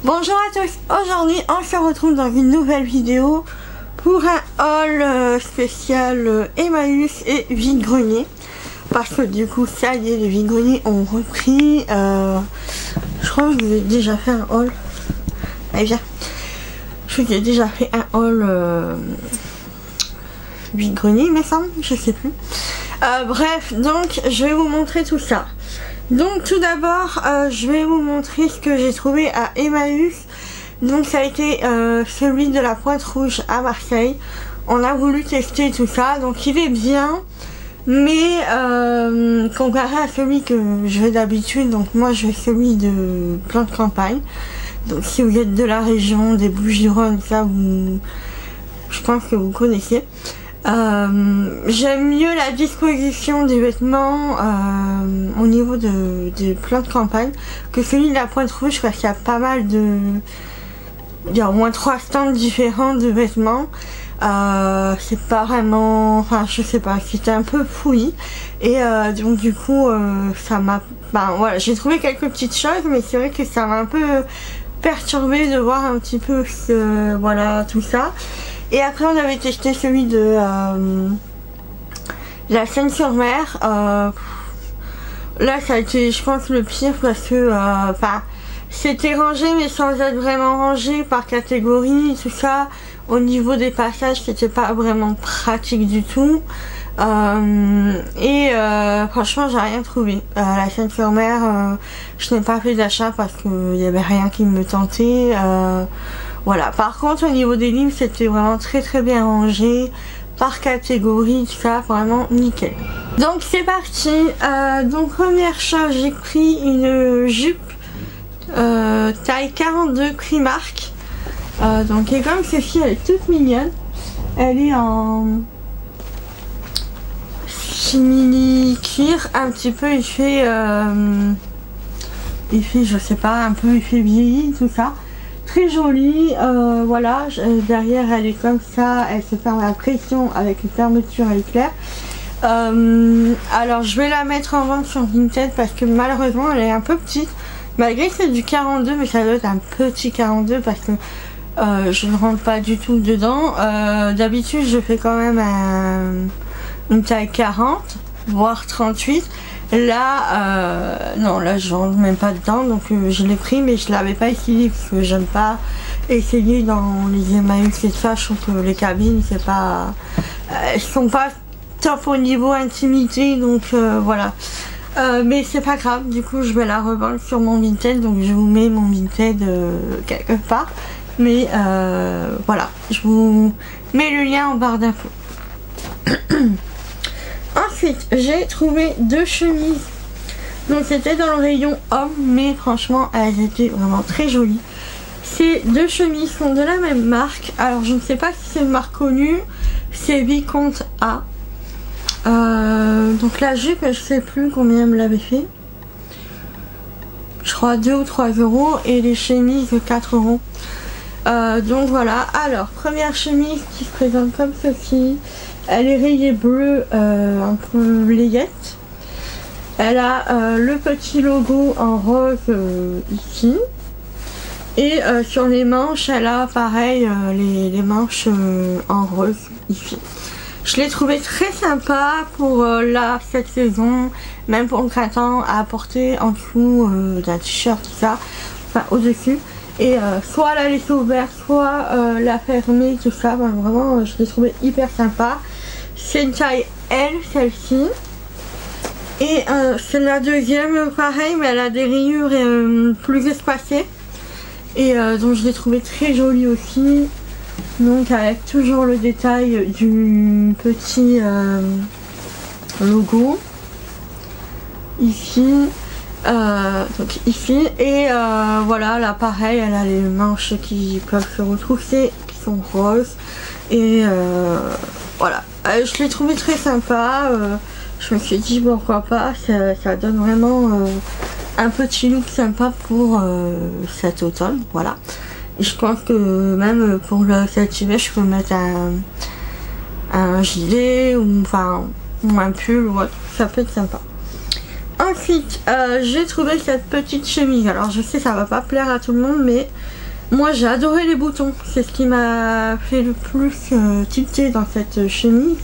Bonjour à tous, aujourd'hui on se retrouve dans une nouvelle vidéo pour un haul spécial Emmaüs et vide-grenier. Parce que du coup ça y est, les vide-greniers ont repris. Je crois que je vous ai déjà fait un haul. Allez viens. Je vous ai déjà fait un haul vide-grenier il me semble, je sais plus. Bref, donc je vais vous montrer tout ça. Donc tout d'abord je vais vous montrer ce que j'ai trouvé à Emmaüs. Donc ça a été celui de la Pointe Rouge à Marseille. On a voulu tester tout ça, donc il est bien, mais comparé à celui que je vais d'habitude, donc moi je vais celui de Plan de Campagne. Donc si vous êtes de la région des Bouches-du-Rhône, ça vous, je pense que vous connaissez. J'aime mieux la disposition des vêtements au niveau de Plan de Campagne que celui de la Pointe Rouge, parce qu'il y a pas mal de... Il y a au moins 3 stands différents de vêtements. C'est pas vraiment... Enfin je sais pas, c'était un peu fouillis. Et donc du coup ça m'a... Ben voilà, j'ai trouvé quelques petites choses, mais c'est vrai que ça m'a un peu perturbé de voir un petit peu voilà tout ça. Et après on avait testé celui de la Seine-sur-Mer. Là ça a été je pense le pire parce que c'était rangé mais sans être vraiment rangé par catégorie, tout ça. Au niveau des passages c'était pas vraiment pratique du tout. Franchement j'ai rien trouvé. La Seine-sur-Mer je n'ai pas fait d'achat parce qu'il n'y avait rien qui me tentait. Voilà, par contre au niveau des livres c'était vraiment très bien rangé par catégorie, tout ça, vraiment nickel. Donc c'est parti. Donc première chose, j'ai pris une jupe taille 42 Primark. Donc et comme ceci, elle est toute mignonne. Elle est en simili cuir, un petit peu il fait je sais pas, un peu il fait vieilli, tout ça. Très jolie, voilà, derrière elle est comme ça, elle se ferme à pression avec une fermeture à éclair. Alors je vais la mettre en vente sur Vinted parce que malheureusement elle est un peu petite, malgré que c'est du 42, mais ça doit être un petit 42 parce que je ne rentre pas du tout dedans. D'habitude je fais quand même une taille 40 voire 38. Là non, là je rentre même pas dedans, donc je l'ai pris mais je l'avais pas essayé parce que j'aime pas essayer dans les Emmaüs et ça. Je trouve que les cabines c'est pas, elles sont pas top au niveau intimité, donc voilà. Mais c'est pas grave, du coup je vais la revendre sur mon Vinted, donc je vous mets mon Vinted quelque part, mais voilà, je vous mets le lien en barre d'infos. Ensuite, j'ai trouvé 2 chemises. Donc c'était dans le rayon homme, mais franchement, elles étaient vraiment très jolies. Ces 2 chemises sont de la même marque. Alors je ne sais pas si c'est une marque connue. C'est Vicomte A. Donc la jupe, je sais plus combien elle me l'avait fait. Je crois 2 ou 3 euros. Et les chemises 4 euros. Donc voilà. Alors, première chemise qui se présente comme ceci. Elle est rayée bleu, un peu layette. Elle a le petit logo en rose ici. Et sur les manches, elle a pareil les manches en rose ici. Je l'ai trouvé très sympa pour cette saison, même pour le printemps, à porter en dessous d'un t-shirt, tout ça, enfin au-dessus. Et soit la laisser ouverte, soit la fermer, tout ça. Ben, vraiment, je l'ai trouvé hyper sympa. C'est une taille L, celle-ci. Et c'est la deuxième, pareil, mais elle a des rayures plus espacées. Et donc je l'ai trouvé très jolie aussi. Donc avec toujours le détail du petit logo. Ici. Donc ici. Et voilà, là pareil, elle a les manches qui peuvent se retrousser, qui sont roses. Et voilà. Je l'ai trouvé très sympa. Je me suis dit pourquoi pas, ça donne vraiment un petit look sympa pour cet automne, voilà. Et je pense que même pour cet hiver je peux mettre un gilet ou un pull ou autre, ça peut être sympa. Ensuite, j'ai trouvé cette petite chemise. Alors je sais, ça va pas plaire à tout le monde, mais moi j'ai adoré les boutons. C'est ce qui m'a fait le plus tilter dans cette chemise.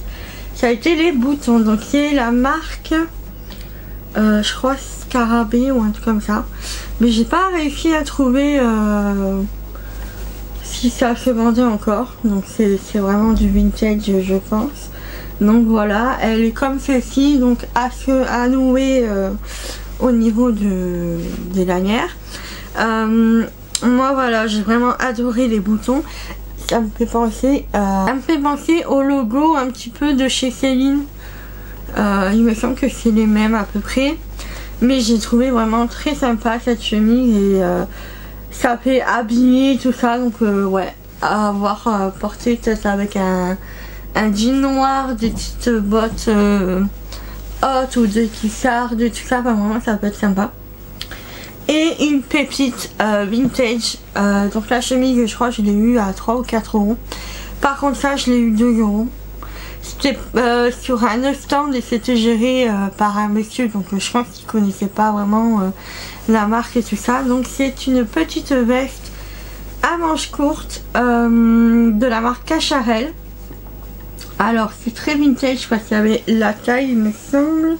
Ça a été les boutons. Donc c'est la marque, je crois Scarabée ou un truc comme ça. Mais j'ai pas réussi à trouver si ça se vendait encore. Donc c'est vraiment du vintage, je pense. Donc voilà, elle est comme ceci, donc à nouer au niveau des lanières. Moi voilà, j'ai vraiment adoré les boutons. Ça me fait penser au logo un petit peu de chez Céline. Il me semble que c'est les mêmes à peu près. Mais j'ai trouvé vraiment très sympa cette chemise et ça fait habiller tout ça. Donc ouais, à avoir porté peut-être avec un jean noir, des petites bottes hautes ou des tissards, de tout ça, vraiment ça peut être sympa. Et une pépite vintage, donc la chemise je crois que je l'ai eu à 3 ou 4 euros. Par contre ça je l'ai eu 2 euros. C'était sur un stand et c'était géré par un monsieur, donc je pense qu'il connaissait pas vraiment la marque et tout ça. Donc c'est une petite veste à manches courtes de la marque Cacharel. Alors c'est très vintage parce qu'il y avait la taille il me semble.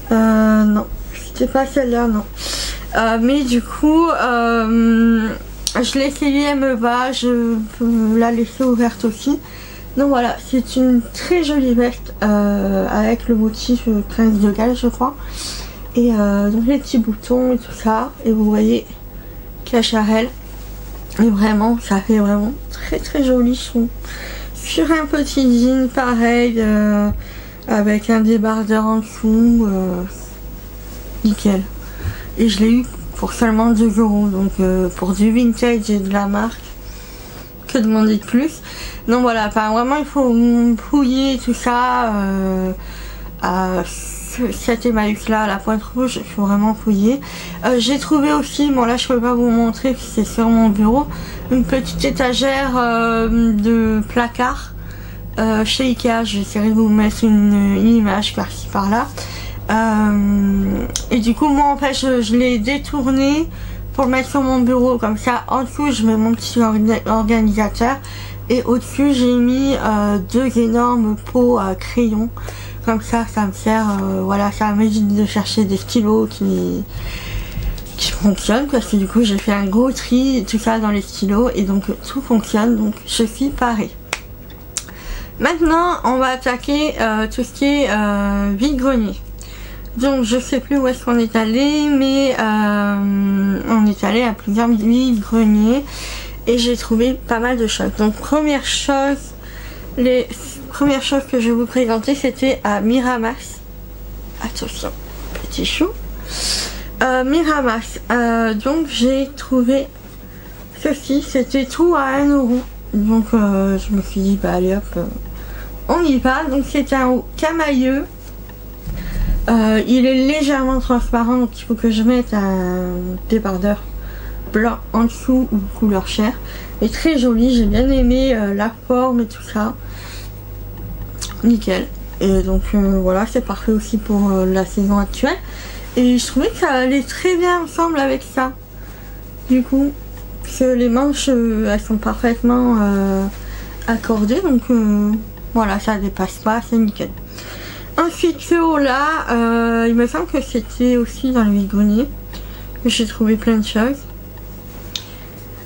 Non, c'était pas celle-là, non. Mais du coup, je l'ai essayé, elle me va, je peux la laisser ouverte aussi. Donc voilà, c'est une très jolie veste avec le motif prince de Galles je crois. Et donc les petits boutons et tout ça. Et vous voyez Cacharel. Et vraiment, ça fait vraiment très très joli son. Sur un petit jean pareil, avec un débardeur en dessous, nickel. Et je l'ai eu pour seulement 2 euros, donc pour du vintage et de la marque, que demander de plus. Donc voilà, enfin vraiment il faut fouiller tout ça, cette Emmaüs là à la Pointe Rouge, il faut vraiment fouiller. J'ai trouvé aussi, bon là je peux pas vous montrer, c'est sur mon bureau, une petite étagère de placard chez Ikea. J'essaierai de vous mettre une image par-ci par-là. Et du coup moi en fait je l'ai détourné pour le mettre sur mon bureau, comme ça en dessous je mets mon petit organisateur et au dessus j'ai mis 2 énormes pots à crayons. Comme ça, ça me sert, voilà, ça m'évite de chercher des stylos qui fonctionnent, parce que du coup j'ai fait un gros tri, tout ça dans les stylos, et donc tout fonctionne, donc je suis parée. Maintenant, on va attaquer tout ce qui est vide-grenier. Donc je sais plus où est-ce qu'on est allé, mais on est allé à plusieurs vide-greniers, et j'ai trouvé pas mal de choses. Donc première chose, les premières choses que je vais vous présenter, c'était à Miramas. Attention, petit chou. Miramas. Donc j'ai trouvé ceci, c'était tout à 1 euro. Donc je me suis dit, bah allez hop, on y va. Donc c'est un haut camailleux. Il est légèrement transparent, donc il faut que je mette un débardeur blanc en dessous ou couleur chair. Et très joli, j'ai bien aimé la forme et tout ça. Nickel. Et donc voilà, c'est parfait aussi pour la saison actuelle. Et je trouvais que ça allait très bien ensemble avec ça. Du coup, parce que les manches elles sont parfaitement accordées, donc voilà, ça dépasse pas, c'est nickel. Ensuite, ce haut là, il me semble que c'était aussi dans le vide-grenier. J'ai trouvé plein de choses.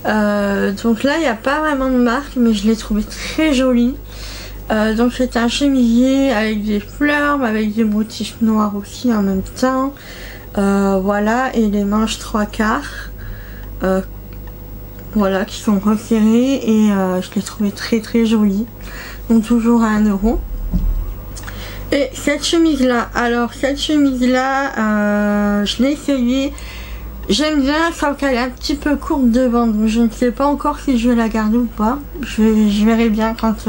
Donc là, il n'y a pas vraiment de marque, mais je l'ai trouvé très joli. Donc c'est un chemisier avec des fleurs, avec des motifs noirs aussi en même temps. Voilà, et les manches 3/4. Voilà, qui sont resserrées, et je l'ai trouvé très très joli. Donc toujours à 1 euro. Et cette chemise là, alors cette chemise là, je l'ai essayée. J'aime bien, sauf qu'elle est un petit peu courte devant, donc je ne sais pas encore si je vais la garder ou pas. Je verrai bien quand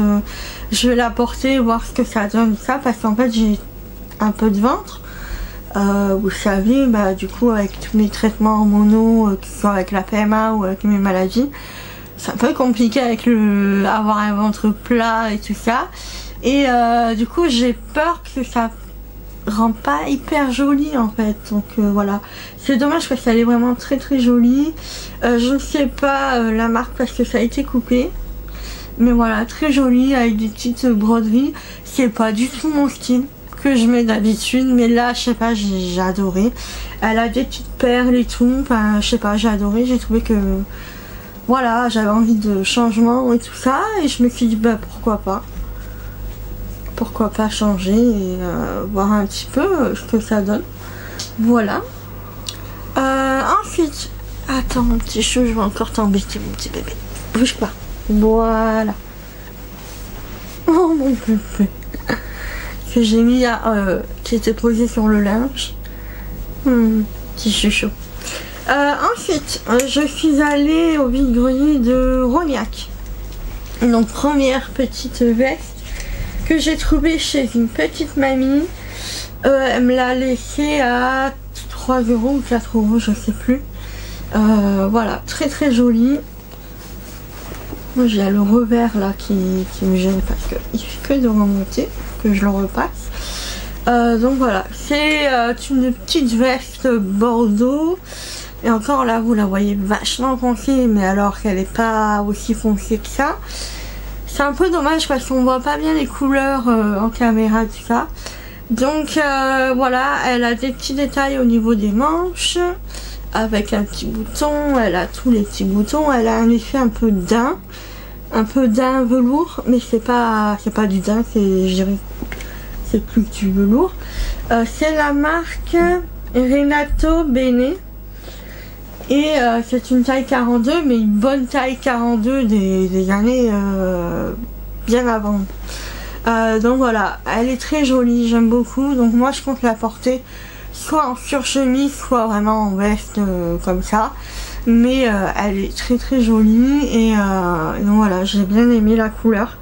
je vais la porter, voir ce que ça donne, ça, parce qu'en fait j'ai un peu de ventre. Vous savez, bah du coup avec tous mes traitements hormonaux, que ce soit avec la PMA ou avec mes maladies, c'est un peu compliqué avec avoir un ventre plat et tout ça. Et du coup j'ai peur que ça rend pas hyper jolie en fait. Donc voilà, c'est dommage parce qu'elle est vraiment très très jolie. Je ne sais pas la marque parce que ça a été coupé. Mais voilà, très jolie avec des petites broderies. C'est pas du tout mon style que je mets d'habitude. Mais là, je sais pas, j'ai adoré. Elle a des petites perles et tout. Enfin, je sais pas, j'ai adoré. J'ai trouvé que... Voilà, j'avais envie de changement et tout ça. Et je me suis dit, bah pourquoi pas. Pourquoi pas changer et voir un petit peu ce que ça donne. Voilà. Ensuite... Attends, mon petit chou, je vais encore t'embêter, mon petit bébé. Bouge pas. Voilà. Oh mon bébé. Que j'ai mis à... qui était posé sur le linge. Petit chouchou. Ensuite, je suis allée au vide-grenier de Rognac. Donc première petite veste que j'ai trouvée chez une petite mamie. Elle me l'a laissée à 3 € ou 4 €, je sais plus. Voilà, très très jolie. Moi j'ai le revers là qui me gêne parce qu'il fait que de remonter, que je le repasse. Donc voilà, c'est une petite veste bordeaux. Et encore là vous la voyez vachement foncée, mais alors qu'elle n'est pas aussi foncée que ça. C'est un peu dommage parce qu'on voit pas bien les couleurs en caméra tout ça. Donc voilà, elle a des petits détails au niveau des manches. Avec un petit bouton, elle a tous les petits boutons, elle a un effet un peu daim velours, mais c'est pas du daim, c'est plus que du velours. C'est la marque Renato Bene et c'est une taille 42, mais une bonne taille 42 des années bien avant. Donc voilà, elle est très jolie, j'aime beaucoup, donc moi je compte la porter soit en surchemise, soit vraiment en veste comme ça. Mais elle est très très jolie et donc voilà, j'ai bien aimé la couleur.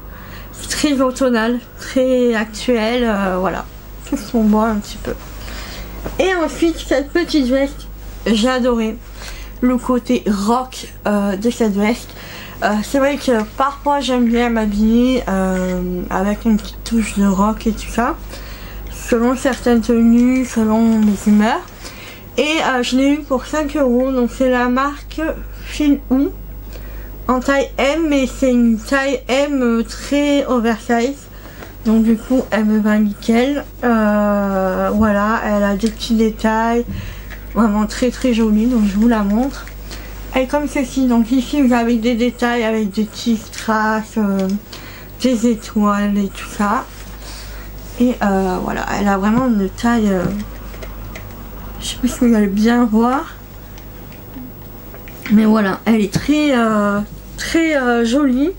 C'est très automnal, très actuel, voilà. Tout son bois un petit peu. Et ensuite, cette petite veste, j'ai adoré le côté rock de cette veste. C'est vrai que parfois j'aime bien m'habiller avec une petite touche de rock et tout ça. Selon certaines tenues, selon mes humeurs. Et je l'ai eu pour 5 €. Donc c'est la marque Philou en taille M, mais c'est une taille M très oversize. Donc du coup elle me va nickel. Voilà, elle a des petits détails vraiment très très jolis. Donc je vous la montre. Elle est comme ceci. Donc ici vous avez des détails avec des petites traces, des étoiles et tout ça. Et voilà, elle a vraiment une taille, je sais pas si vous allez bien voir, mais voilà, elle est très très jolie.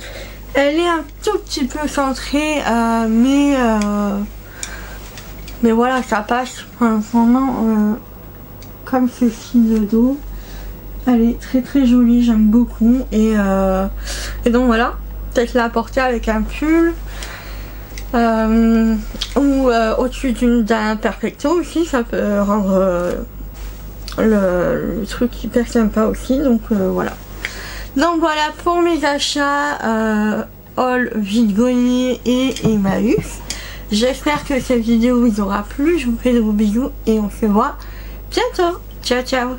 Elle est un tout petit peu centrée, mais voilà, ça passe vraiment comme ceci de dos. Elle est très très jolie, j'aime beaucoup. Et donc voilà, peut-être la porter avec un pull. Ou au-dessus d'un perfecto aussi, ça peut rendre le truc hyper sympa aussi. Donc voilà. Donc voilà pour mes achats haul vide-grenier et Emmaüs. J'espère que cette vidéo vous aura plu. Je vous fais de gros bisous et on se voit bientôt. Ciao ciao.